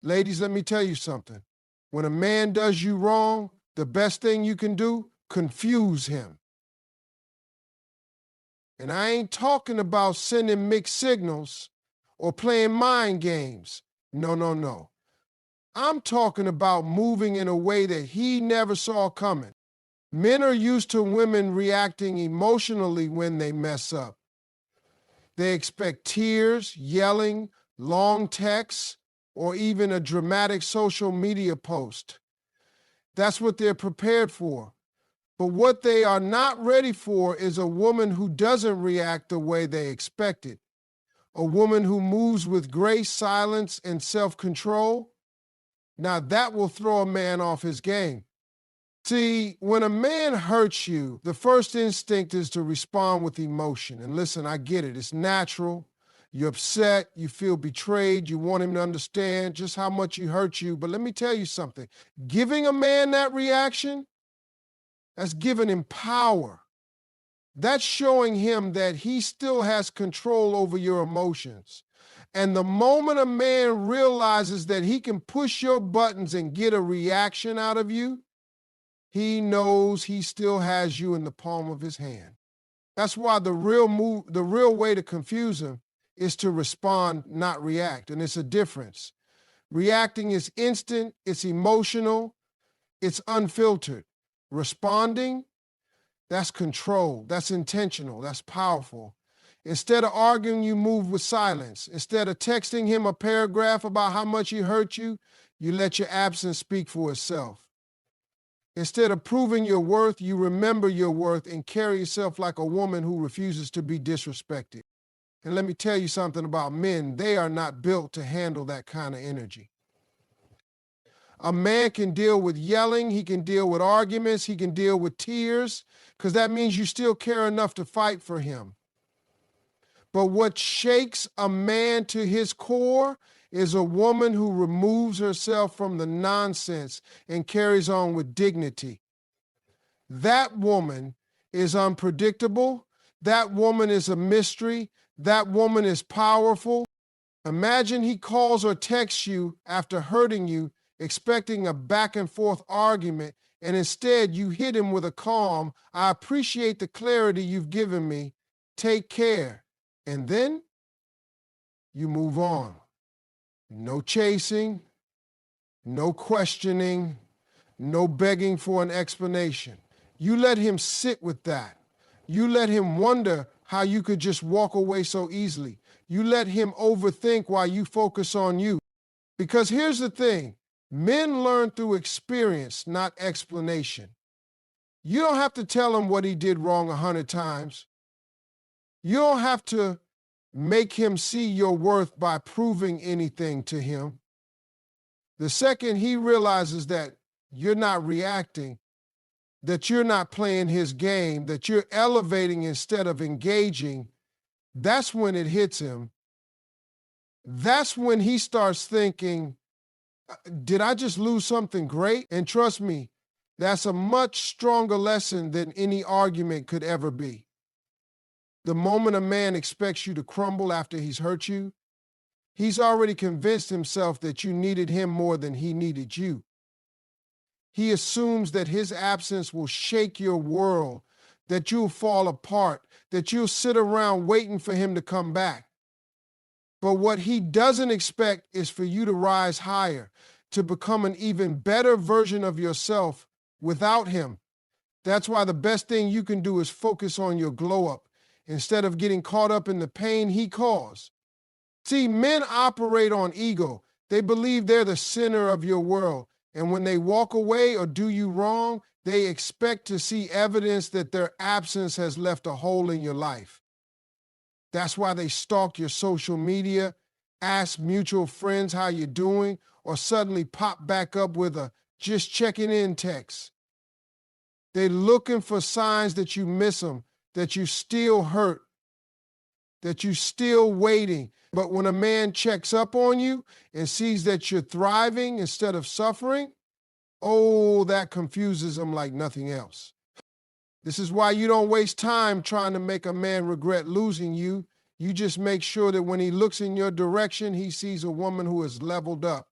Ladies, let me tell you something. When a man does you wrong, the best thing you can do, confuse him. And I ain't talking about sending mixed signals or playing mind games. No, no, no. I'm talking about moving in a way that he never saw coming. Men are used to women reacting emotionally when they mess up. They expect tears, yelling, long texts, or even a dramatic social media post. That's what they're prepared for. But what they are not ready for is a woman who doesn't react the way they expected. A woman who moves with grace, silence, and self-control. Now that will throw a man off his game. See, when a man hurts you, the first instinct is to respond with emotion. And listen, I get it. It's natural. You're upset. You feel betrayed. You want him to understand just how much he hurt you. But let me tell you something. Giving a man that reaction, that's giving him power. That's showing him that he still has control over your emotions. And the moment a man realizes that he can push your buttons and get a reaction out of you, he knows he still has you in the palm of his hand. That's why the real way to confuse him is to respond, not react. And it's a difference. Reacting is instant, it's emotional, it's unfiltered. Responding, that's control, that's intentional, that's powerful. Instead of arguing, you move with silence. Instead of texting him a paragraph about how much he hurt you, you let your absence speak for itself. Instead of proving your worth, you remember your worth and carry yourself like a woman who refuses to be disrespected. And let me tell you something about men. They are not built to handle that kind of energy. A man can deal with yelling, he can deal with arguments, he can deal with tears, because that means you still care enough to fight for him. But what shakes a man to his core is a woman who removes herself from the nonsense and carries on with dignity. That woman is unpredictable. That woman is a mystery. That woman is powerful. Imagine he calls or texts you after hurting you, expecting a back and forth argument, and instead you hit him with a calm, "I appreciate the clarity you've given me. Take care." And then you move on. No chasing, no questioning, no begging for an explanation. You let him sit with that. You let him wonder how you could just walk away so easily. You let him overthink while you focus on you. Because here's the thing, men learn through experience, not explanation. You don't have to tell him what he did wrong 100 times. You don't have to make him see your worth by proving anything to him. The second he realizes that you're not reacting, that you're not playing his game, that you're elevating instead of engaging, that's when it hits him. That's when he starts thinking, did I just lose something great? And trust me, that's a much stronger lesson than any argument could ever be. The moment a man expects you to crumble after he's hurt you, he's already convinced himself that you needed him more than he needed you. He assumes that his absence will shake your world, that you'll fall apart, that you'll sit around waiting for him to come back. But what he doesn't expect is for you to rise higher, to become an even better version of yourself without him. That's why the best thing you can do is focus on your glow up instead of getting caught up in the pain he caused. See, men operate on ego. They believe they're the center of your world. And when they walk away or do you wrong, they expect to see evidence that their absence has left a hole in your life. That's why they stalk your social media, ask mutual friends how you're doing, or suddenly pop back up with a "just checking in" text. They're looking for signs that you miss them, that you still hurt, that you still waiting. But when a man checks up on you and sees that you're thriving instead of suffering, oh, that confuses them like nothing else. This is why you don't waste time trying to make a man regret losing you. You just make sure that when he looks in your direction, he sees a woman who is leveled up,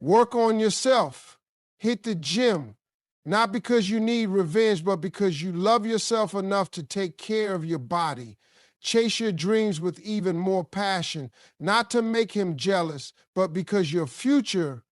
Work on yourself. Hit the gym. Not because you need revenge, but because you love yourself enough to take care of your body. Chase your dreams with even more passion, not to make him jealous, but because your future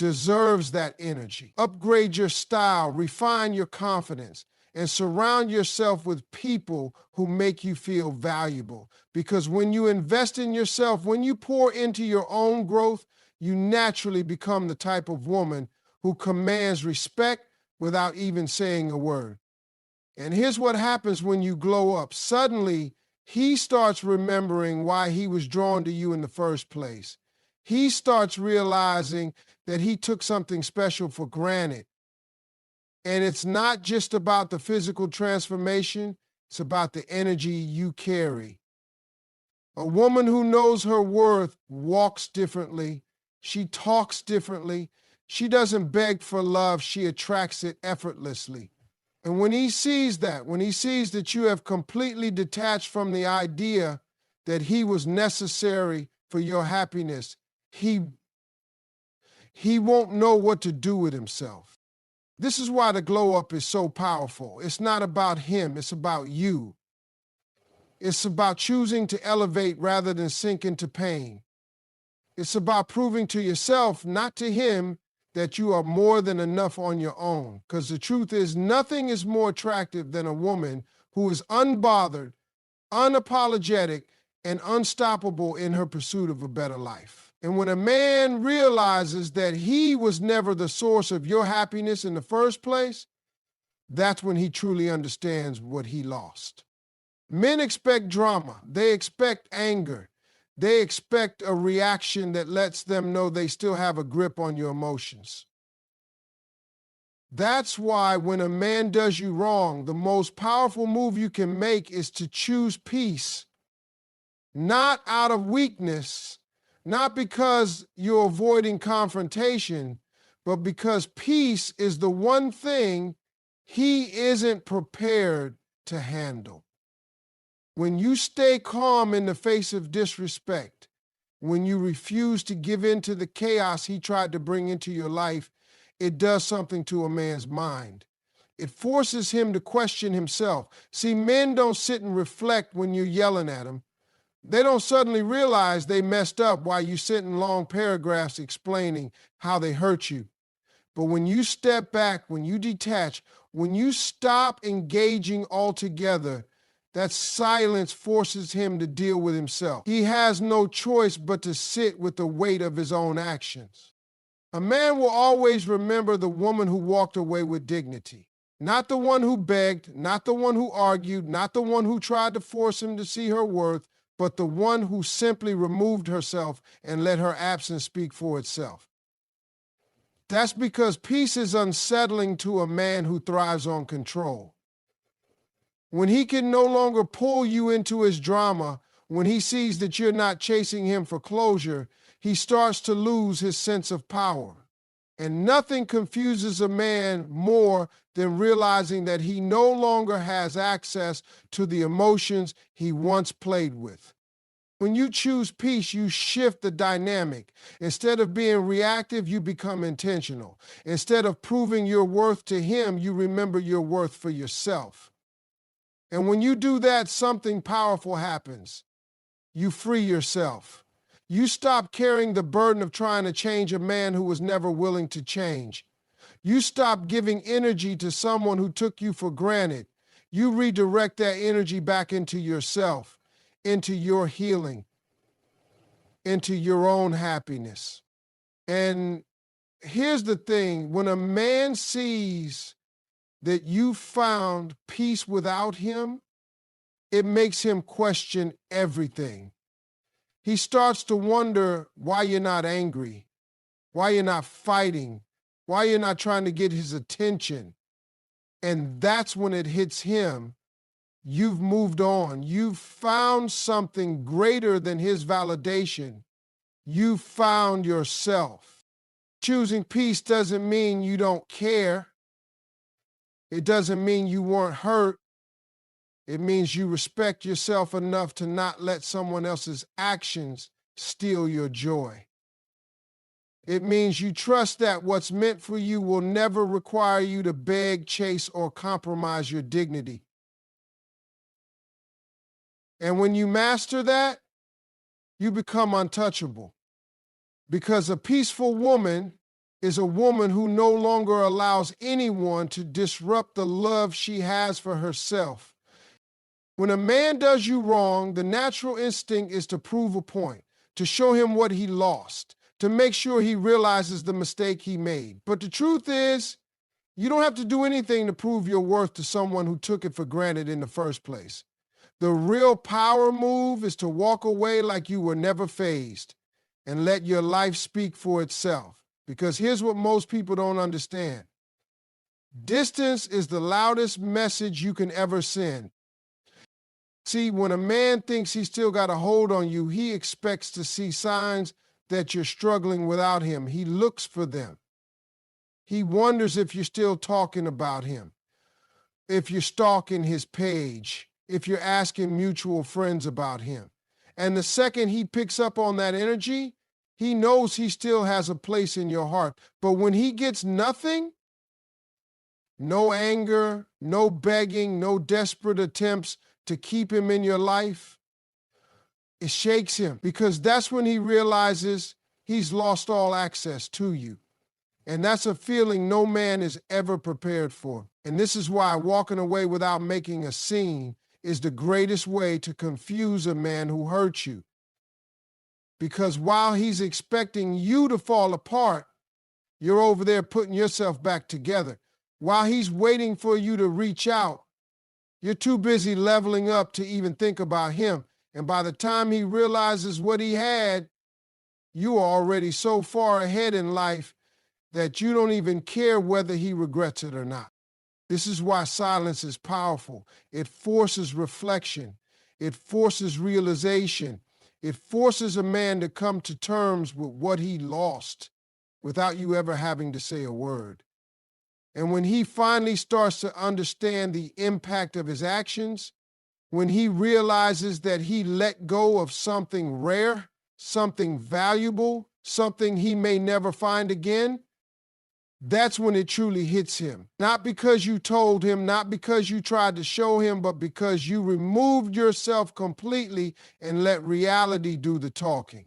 deserves that energy. Upgrade your style, refine your confidence, and surround yourself with people who make you feel valuable. Because when you invest in yourself, when you pour into your own growth, you naturally become the type of woman who commands respect without even saying a word. And here's what happens when you glow up. Suddenly, he starts remembering why he was drawn to you in the first place. He starts realizing that he took something special for granted. And it's not just about the physical transformation, it's about the energy you carry. A woman who knows her worth walks differently. She talks differently. She doesn't beg for love, she attracts it effortlessly. And when he sees that, when he sees that you have completely detached from the idea that he was necessary for your happiness, he won't know what to do with himself. This is why the glow up is so powerful. It's not about him, it's about you. It's about choosing to elevate rather than sink into pain. It's about proving to yourself, not to him, that you are more than enough on your own. Because the truth is, nothing is more attractive than a woman who is unbothered, unapologetic, and unstoppable in her pursuit of a better life. And when a man realizes that he was never the source of your happiness in the first place, that's when he truly understands what he lost. Men expect drama. They expect anger. They expect a reaction that lets them know they still have a grip on your emotions. That's why when a man does you wrong, the most powerful move you can make is to choose peace, not out of weakness, not because you're avoiding confrontation, but because peace is the one thing he isn't prepared to handle. When you stay calm in the face of disrespect, when you refuse to give in to the chaos he tried to bring into your life, it does something to a man's mind. It forces him to question himself. See, men don't sit and reflect when you're yelling at them. They don't suddenly realize they messed up while you sit in long paragraphs explaining how they hurt you. But when you step back, when you detach, when you stop engaging altogether, that silence forces him to deal with himself. He has no choice but to sit with the weight of his own actions. A man will always remember the woman who walked away with dignity. Not the one who begged, not the one who argued, not the one who tried to force him to see her worth, but the one who simply removed herself and let her absence speak for itself. That's because peace is unsettling to a man who thrives on control. When he can no longer pull you into his drama, when he sees that you're not chasing him for closure, he starts to lose his sense of power. And nothing confuses a man more than realizing that he no longer has access to the emotions he once played with. When you choose peace, you shift the dynamic. Instead of being reactive, you become intentional. Instead of proving your worth to him, you remember your worth for yourself. And when you do that, something powerful happens. You free yourself. You stop carrying the burden of trying to change a man who was never willing to change. You stop giving energy to someone who took you for granted. You redirect that energy back into yourself, into your healing, into your own happiness. And here's the thing, when a man sees that you found peace without him, it makes him question everything. He starts to wonder why you're not angry, why you're not fighting, why you're not trying to get his attention. And that's when it hits him. You've moved on. You've found something greater than his validation. You found yourself. Choosing peace doesn't mean you don't care. It doesn't mean you weren't hurt. It means you respect yourself enough to not let someone else's actions steal your joy. It means you trust that what's meant for you will never require you to beg, chase, or compromise your dignity. And when you master that, you become untouchable. Because a peaceful woman is a woman who no longer allows anyone to disrupt the love she has for herself. When a man does you wrong, the natural instinct is to prove a point, to show him what he lost, to make sure he realizes the mistake he made. But the truth is, you don't have to do anything to prove your worth to someone who took it for granted in the first place. The real power move is to walk away like you were never fazed and let your life speak for itself. Because here's what most people don't understand. Distance is the loudest message you can ever send. See, when a man thinks he's still got a hold on you, he expects to see signs that you're struggling without him. He looks for them. He wonders if you're still talking about him, if you're stalking his page, if you're asking mutual friends about him. And the second he picks up on that energy, he knows he still has a place in your heart. But when he gets nothing, no anger, no begging, no desperate attempts to keep him in your life, it shakes him, because that's when he realizes he's lost all access to you. And that's a feeling no man is ever prepared for. And this is why walking away without making a scene is the greatest way to confuse a man who hurt you. Because while he's expecting you to fall apart, you're over there putting yourself back together. While he's waiting for you to reach out, you're too busy leveling up to even think about him. And by the time he realizes what he had, you are already so far ahead in life that you don't even care whether he regrets it or not. This is why silence is powerful. It forces reflection. It forces realization. It forces a man to come to terms with what he lost without you ever having to say a word. And when he finally starts to understand the impact of his actions, when he realizes that he let go of something rare, something valuable, something he may never find again, that's when it truly hits him. Not because you told him, not because you tried to show him, but because you removed yourself completely and let reality do the talking.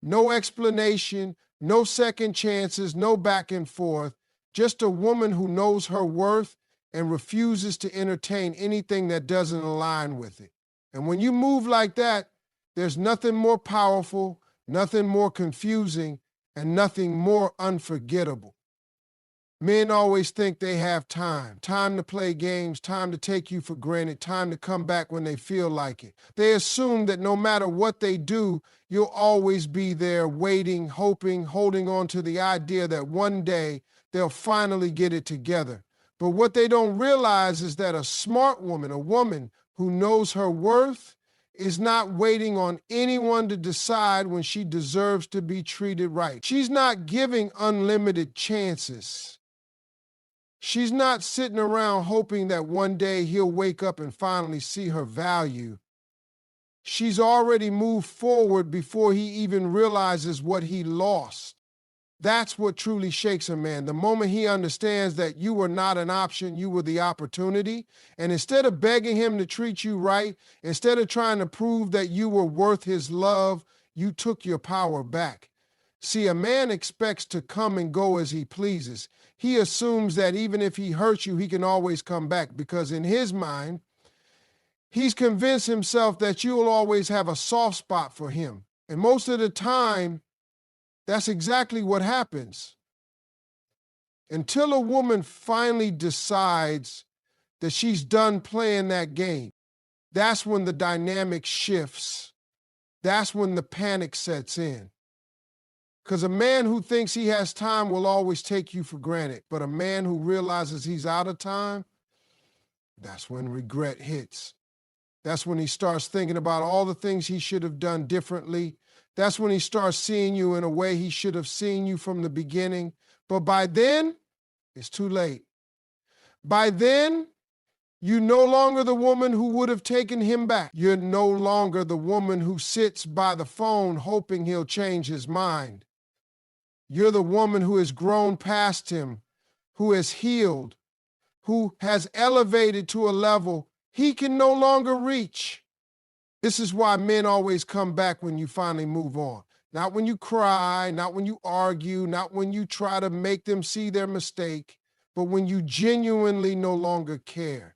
No explanation, no second chances, no back and forth. Just a woman who knows her worth and refuses to entertain anything that doesn't align with it. And when you move like that, there's nothing more powerful, nothing more confusing, and nothing more unforgettable. Men always think they have time to play games, time to take you for granted, time to come back when they feel like it. They assume that no matter what they do, you'll always be there waiting, hoping, holding on to the idea that one day they'll finally get it together. But what they don't realize is that a smart woman, a woman who knows her worth, is not waiting on anyone to decide when she deserves to be treated right. She's not giving unlimited chances. She's not sitting around hoping that one day he'll wake up and finally see her value. She's already moved forward before he even realizes what he lost. That's what truly shakes a man. The moment he understands that you were not an option, you were the opportunity. And instead of begging him to treat you right, instead of trying to prove that you were worth his love, you took your power back. See, a man expects to come and go as he pleases. He assumes that even if he hurts you, he can always come back, because in his mind, he's convinced himself that you'll always have a soft spot for him. And most of the time, that's exactly what happens. Until a woman finally decides that she's done playing that game, that's when the dynamic shifts. That's when the panic sets in. Because a man who thinks he has time will always take you for granted. But a man who realizes he's out of time, that's when regret hits. That's when he starts thinking about all the things he should have done differently. That's when he starts seeing you in a way he should have seen you from the beginning. But by then, it's too late. By then, you're no longer the woman who would have taken him back. You're no longer the woman who sits by the phone hoping he'll change his mind. You're the woman who has grown past him, who has healed, who has elevated to a level he can no longer reach. This is why men always come back when you finally move on. Not when you cry, not when you argue, not when you try to make them see their mistake, but when you genuinely no longer care.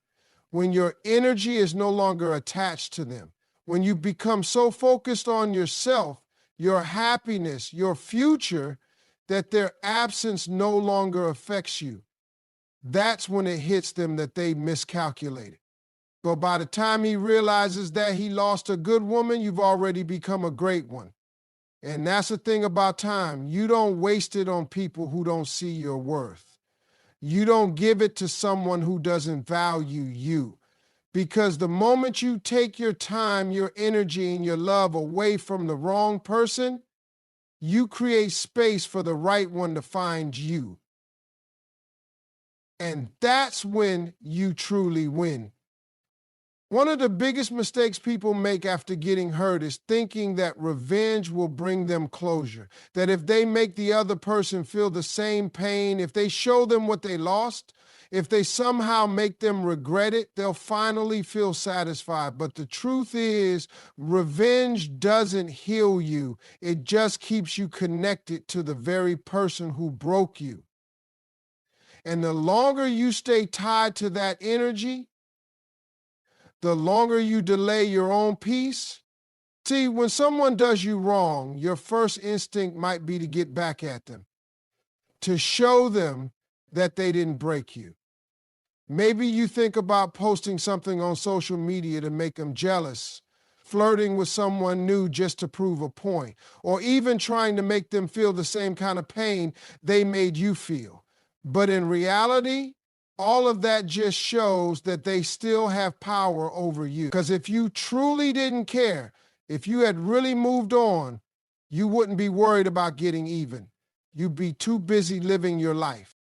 When your energy is no longer attached to them. When you become so focused on yourself, your happiness, your future, that their absence no longer affects you. That's when it hits them that they miscalculated. But by the time he realizes that he lost a good woman, you've already become a great one. And that's the thing about time. You don't waste it on people who don't see your worth. You don't give it to someone who doesn't value you. Because the moment you take your time, your energy, and your love away from the wrong person, you create space for the right one to find you. And that's when you truly win. One of the biggest mistakes people make after getting hurt is thinking that revenge will bring them closure. That if they make the other person feel the same pain, if they show them what they lost, if they somehow make them regret it, they'll finally feel satisfied. But the truth is, revenge doesn't heal you. It just keeps you connected to the very person who broke you. And the longer you stay tied to that energy, the longer you delay your own peace. See, when someone does you wrong, your first instinct might be to get back at them, to show them that they didn't break you. Maybe you think about posting something on social media to make them jealous, flirting with someone new just to prove a point, or even trying to make them feel the same kind of pain they made you feel. But in reality, all of that just shows that they still have power over you. Because if you truly didn't care, if you had really moved on, you wouldn't be worried about getting even. You'd be too busy living your life.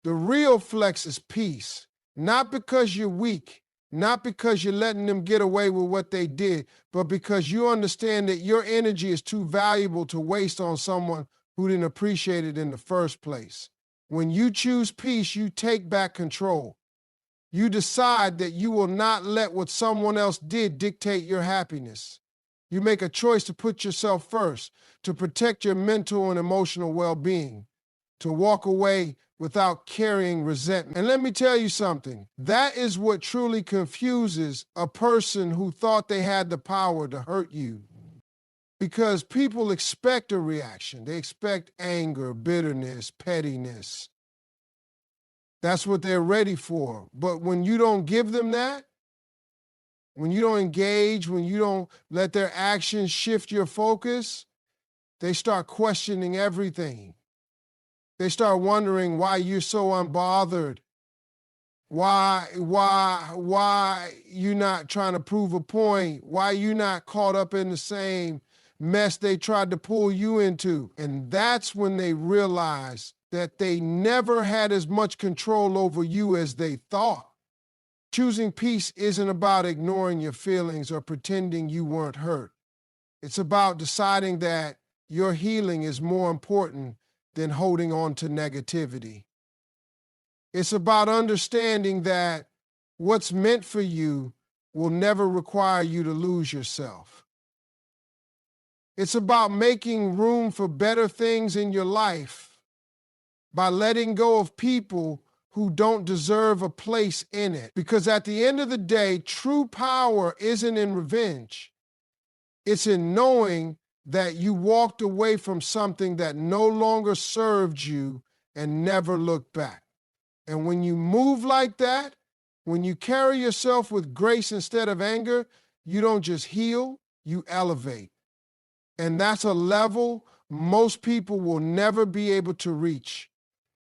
The real flex is peace, not because you're weak, not because you're letting them get away with what they did, but because you understand that your energy is too valuable to waste on someone who didn't appreciate it in the first place. When you choose peace, you take back control. You decide that you will not let what someone else did dictate your happiness. You make a choice to put yourself first, to protect your mental and emotional well-being, to walk away without carrying resentment. And let me tell you something, that is what truly confuses a person who thought they had the power to hurt you. Because people expect a reaction. They expect anger, bitterness, pettiness. That's what they're ready for. But when you don't give them that, when you don't engage, when you don't let their actions shift your focus, they start questioning everything. They start wondering why you're so unbothered. Why you not trying to prove a point? Why you not caught up in the same mess they tried to pull you into? And that's when they realize that they never had as much control over you as they thought. Choosing peace isn't about ignoring your feelings or pretending you weren't hurt. It's about deciding that your healing is more important than holding on to negativity. It's about understanding that what's meant for you will never require you to lose yourself. It's about making room for better things in your life by letting go of people who don't deserve a place in it. Because at the end of the day, true power isn't in revenge. It's in knowing that you walked away from something that no longer served you and never looked back. And when you move like that, when you carry yourself with grace instead of anger, you don't just heal, you elevate. And that's a level most people will never be able to reach.